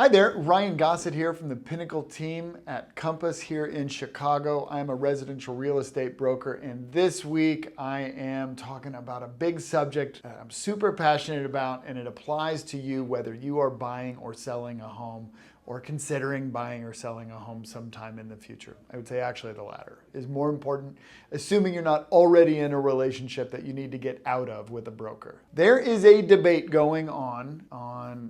Hi there, Ryan Gossett here from the Pinnacle team at Compass here in Chicago. I'm a residential real estate broker, and this week I am talking about a big subject that I'm super passionate about, and it applies to you whether you are buying or selling a home or considering buying or selling a home sometime in the future. I would say actually the latter is more important, assuming you're not already in a relationship that you need to get out of with a broker. There is a debate going on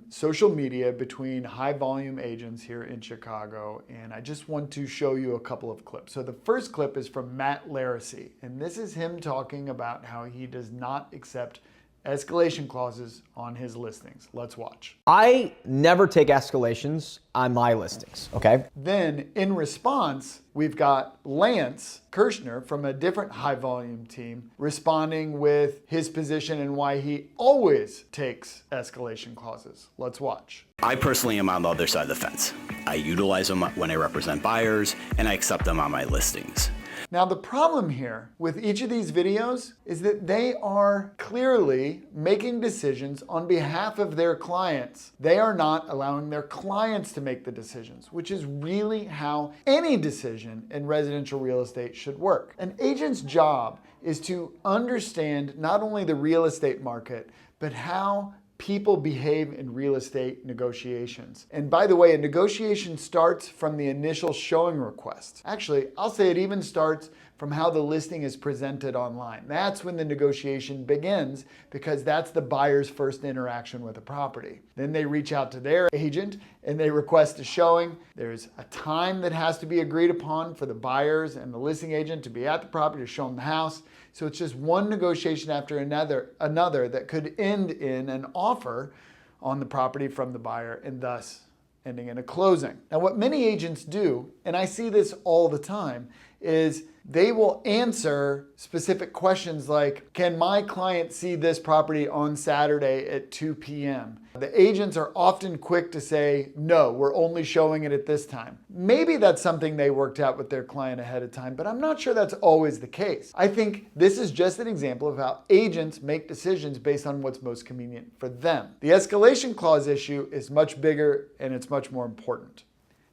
social media between high volume agents here in Chicago, and I just want to show you a couple of clips. So the first clip is from Matt Laracy, and this is him talking about how he does not accept escalation clauses on his listings. Let's watch. I never take escalations on my listings, okay? Then in response, we've got Lance Kirshner from a different high volume team responding with his position and why he always takes escalation clauses. Let's watch. I personally am on the other side of the fence. I utilize them when I represent buyers, and I accept them on my listings. Now the problem here with each of these videos is that they are clearly making decisions on behalf of their clients. They are not allowing their clients to make the decisions, which is really how any decision in residential real estate should work. An agent's job is to understand not only the real estate market, but how people behave in real estate negotiations. And by the way, a negotiation starts from the initial showing request. Actually, I'll say it even starts from how the listing is presented online. That's when the negotiation begins, because that's the buyer's first interaction with a property. Then they reach out to their agent and they request a showing. There's a time that has to be agreed upon for the buyers and the listing agent to be at the property to show them the house. So it's just one negotiation after another that could end in an offer on the property from the buyer, and thus ending in a closing. Now, what many agents do, and I see this all the time, is they will answer specific questions like, can my client see this property on Saturday at 2 p.m.? The agents are often quick to say, no, we're only showing it at this time. Maybe that's something they worked out with their client ahead of time, but I'm not sure that's always the case. I think this is just an example of how agents make decisions based on what's most convenient for them. The escalation clause issue is much bigger and it's much more important.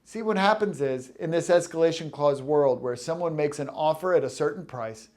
See, what happens is, in this escalation clause world where someone makes an offer at a certain price,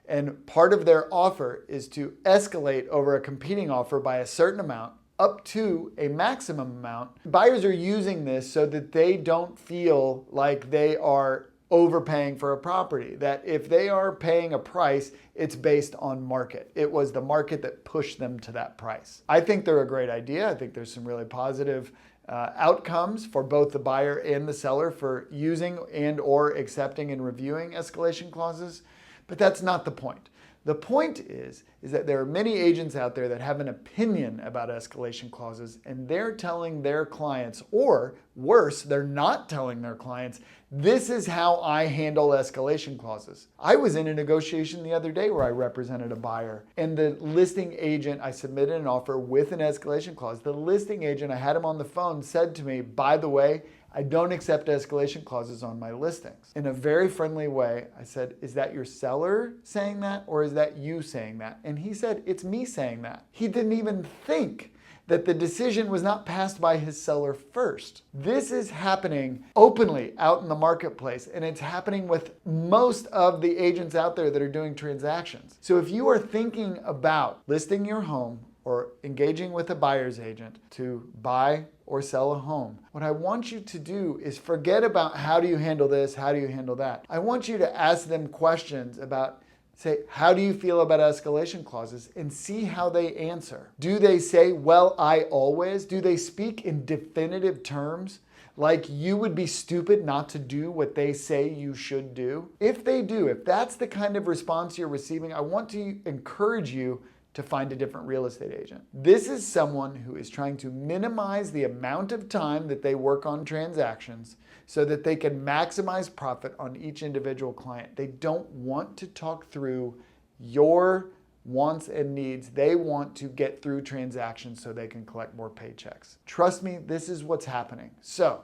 and part of their offer is to escalate over a competing offer by a certain amount up to a maximum amount, buyers are using this so that they don't feel like they are overpaying for a property, that if they are paying a price, it's based on market. It was the market that pushed them to that price. I think they're a great idea. I think there's some really positive outcomes for both the buyer and the seller for using and or accepting and reviewing escalation clauses, but that's not the point. The point is that there are many agents out there that have an opinion about escalation clauses, and they're telling their clients, or worse, they're not telling their clients, this is how I handle escalation clauses. I was in a negotiation the other day where I represented a buyer, and the listing agent, I submitted an offer with an escalation clause. The listing agent, I had him on the phone, said to me, by the way, I don't accept escalation clauses on my listings. In a very friendly way, I said, is that your seller saying that, or is that you saying that? And he said, it's me saying that. He didn't even think that the decision was not passed by his seller first. This is happening openly out in the marketplace, and it's happening with most of the agents out there that are doing transactions. So if you are thinking about listing your home or engaging with a buyer's agent to buy or sell a home, what I want you to do is forget about how do you handle this, how do you handle that. I want you to ask them questions about, say, how do you feel about escalation clauses, and see how they answer. Do they say, well, I always? Do they speak in definitive terms, like you would be stupid not to do what they say you should do? If they do, if that's the kind of response you're receiving, I want to encourage you to find a different real estate agent. This is someone who is trying to minimize the amount of time that they work on transactions so that they can maximize profit on each individual client. They don't want to talk through your wants and needs. They want to get through transactions so they can collect more paychecks. Trust me, this is what's happening. So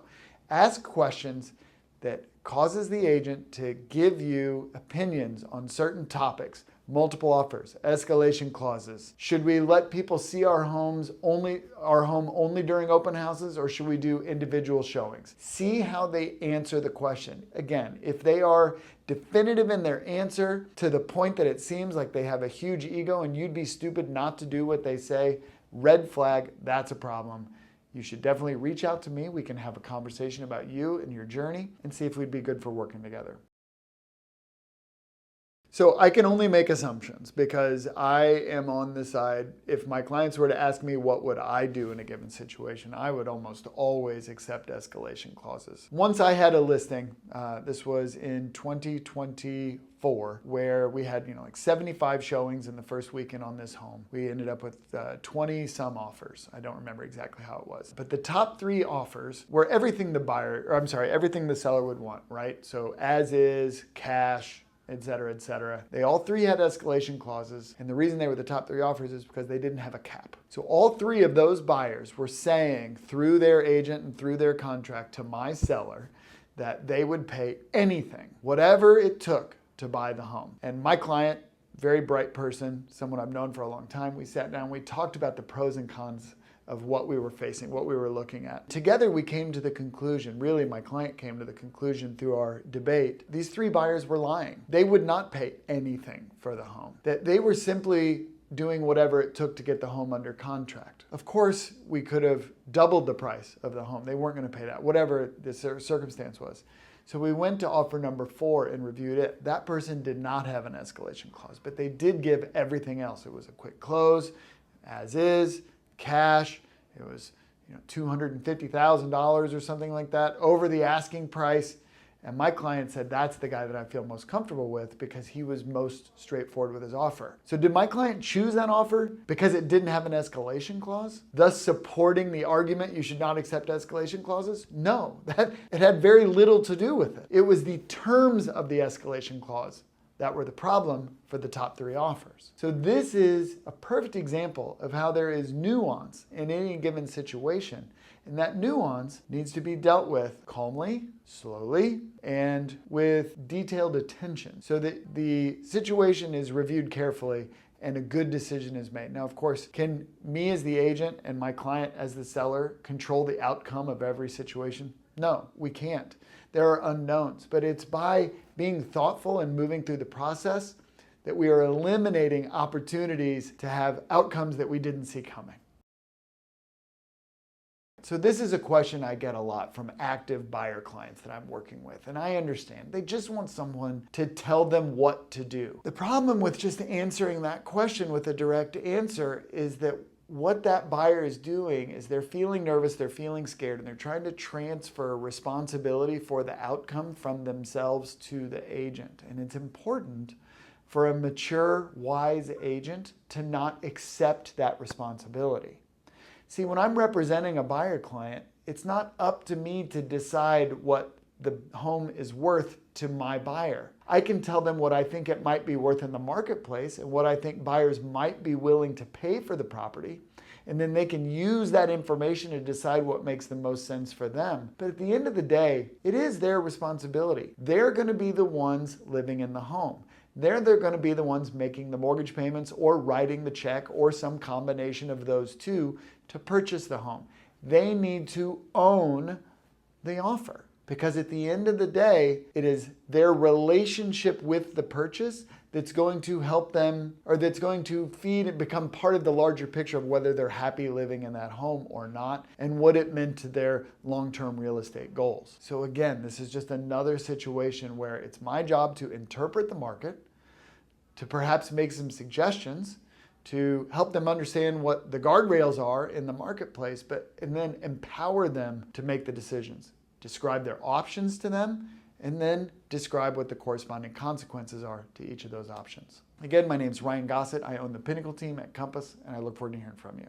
ask questions that causes the agent to give you opinions on certain topics. multiple offers, escalation clauses. Should we let people see our home only during open houses, or should we do individual showings? See how they answer the question. Again, if they are definitive in their answer to the point that it seems like they have a huge ego and you'd be stupid not to do what they say, red flag, that's a problem. You should definitely reach out to me. We can have a conversation about you and your journey and see if we'd be good for working together. So I can only make assumptions because I am on the side. If my clients were to ask me what would I do in a given situation, I would almost always accept escalation clauses. Once I had a listing, this was in 2024, where we had like 75 showings in the first weekend on this home. We ended up with 20 some offers. I don't remember exactly how it was. But the top 3 offers were everything everything the seller would want, right? So as is, cash, et cetera, et cetera. They all 3 had escalation clauses, and the reason they were the top 3 offers is because they didn't have a cap. So all 3 of those buyers were saying through their agent and through their contract to my seller that they would pay anything, whatever it took to buy the home. And my client, very bright person, someone I've known for a long time, we sat down, we talked about the pros and cons of what we were facing, what we were looking at. Together we came to the conclusion, really my client came to the conclusion through our debate, these 3 buyers were lying. They would not pay anything for the home. That they were simply doing whatever it took to get the home under contract. Of course, we could have doubled the price of the home. They weren't gonna pay that, whatever the circumstance was. So we went to offer number 4 and reviewed it. That person did not have an escalation clause, but they did give everything else. It was a quick close, as is, cash. It was $250,000 or something like that over the asking price. And my client said that's the guy that I feel most comfortable with because he was most straightforward with his offer. So did my client choose that offer because it didn't have an escalation clause, thus supporting the argument you should not accept escalation clauses? No, it had very little to do with it. It was the terms of the escalation clause that were the problem for the top 3 offers. So this is a perfect example of how there is nuance in any given situation. And that nuance needs to be dealt with calmly, slowly, and with detailed attention so that the situation is reviewed carefully and a good decision is made. Now, of course, can me as the agent and my client as the seller control the outcome of every situation? No, we can't. There are unknowns, but it's by being thoughtful and moving through the process that we are eliminating opportunities to have outcomes that we didn't see coming. So this is a question I get a lot from active buyer clients that I'm working with, and I understand. They just want someone to tell them what to do. The problem with just answering that question with a direct answer is that what that buyer is doing is they're feeling nervous, they're feeling scared, and they're trying to transfer responsibility for the outcome from themselves to the agent. And it's important for a mature, wise agent to not accept that responsibility. See, when I'm representing a buyer client, it's not up to me to decide what the home is worth to my buyer. I can tell them what I think it might be worth in the marketplace and what I think buyers might be willing to pay for the property. And then they can use that information to decide what makes the most sense for them. But at the end of the day, it is their responsibility. They're going to be the ones living in the home. They're going to be the ones making the mortgage payments or writing the check or some combination of those two to purchase the home. They need to own the offer because at the end of the day, it is their relationship with the purchase that's going to help them, or that's going to feed and become part of the larger picture of whether they're happy living in that home or not and what it meant to their long-term real estate goals. So again, this is just another situation where it's my job to interpret the market, to perhaps make some suggestions, to help them understand what the guardrails are in the marketplace, and then empower them to make the decisions. Describe their options to them, and then describe what the corresponding consequences are to each of those options. Again, my name is Ryan Gossett. I own the Pinnacle team at Compass, and I look forward to hearing from you.